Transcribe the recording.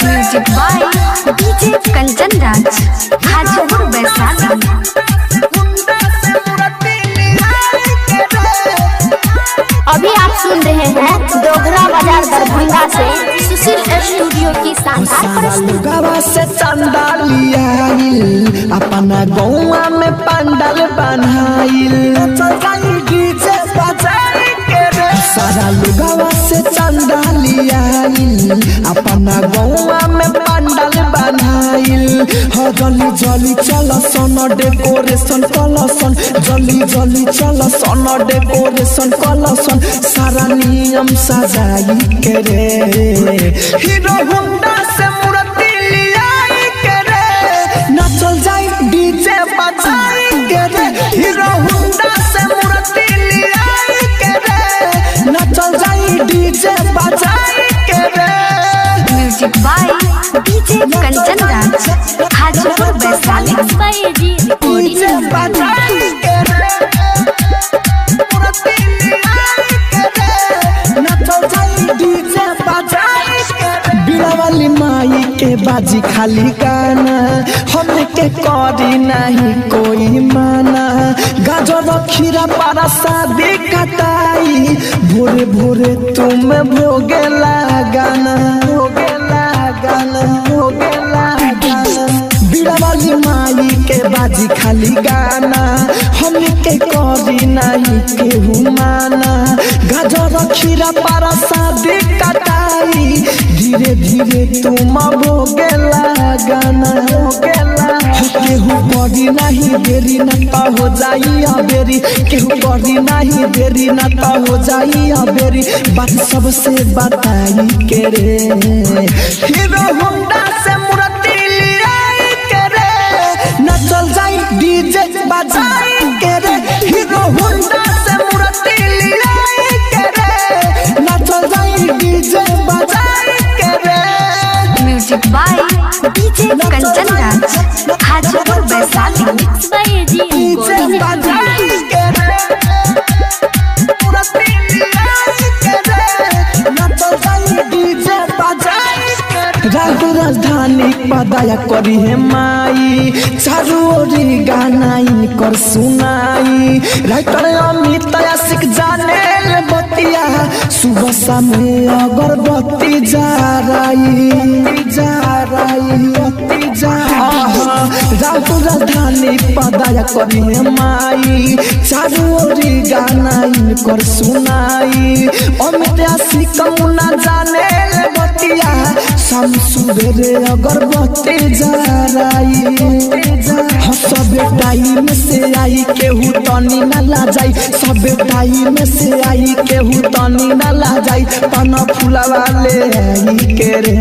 Music by DJ Kanchan Raj, Hajipur Vaishali. अभी आप सुन रहे हैं दोगरा बाजार दरभंगा से सुशील स्टूडियो की शानदार प्रस्तुति। से चंदा लियाइल अपना गौवा में पंडाल बनाइल, सारा लुगावा से चंदा लियाइल अपना गौवा में पंडाल बनाइल। हो जल्दी जल्दी चल सन डेकोरेशन कलसन, जल्दी जल्दी चल सन डेकोरेशन कलसन, सारा नियम सजाई के रे हीरो होंडा से मूर्ति लियाई के रे, नचल जाई डीजे बजाई के रे, हीरो होंडा से मूर्ति लियाई के रे, नचल जाई डीजे बजाई के रे। Music by DJ Kanchan Raj, Hajipur Vaishali. DJ बजाई के रे, मूर्ति लियाई के रे, नचल जाई डीजे बजाई के रे। बीड़ा वाली माई के बाजी खाली गाना, हमके करी नहीं कोई माना, गाजर खीरा पारा शादी कटाई, भोरे भोरे तुम भोगे लगाना, भोगे लगाना, भोगे लगाना। बीड़ा वाली माई के बाजी खाली गाना, हमके करी नहीं केहू माना, गाजर खीरा पारा शादी कटाई, धीरे धीरे तुम भोगे लगाना, भोगे केहू करी नहीं देरी न हो जाई अबेरी, केहू करी नहीं देरी न हो जाई अबेरी, बात सबसे बताई के रे हीरो होंडा से मूर्ति लियाई के रे, नचल जाई डीजे बजाई के रे, हीरो होंडा से मूर्ति लियाई के रे, नचल जाई डीजे बजाई के रे। Music by DJ Kanchan Raj, Hajipur Vaishali. DJ बजाई के रे, मूर्ति लियाई के रे, नचल जाई डीजे बजाई के रे। राजधानी पदाया करी है माई, चारू ओरी गाना इनकर सुनाई, राइटर अमित आशिक जाने ले बतिया, सुबह शाम अगरबत्ती जा रही, जा रही जा। राजधानी पदाया करी है माई, चारू ओरी गाना इनकर सुनाई, अमित आशिक मुन्ना जाने ले बतिया, शाम सुबेरे अगरबत्ती जा रही। सब टाइम से आई केहू तनी न ला जाई, सब टाइम से आई केहू तनी न ला जाई, पन फुलवा ले आई के रे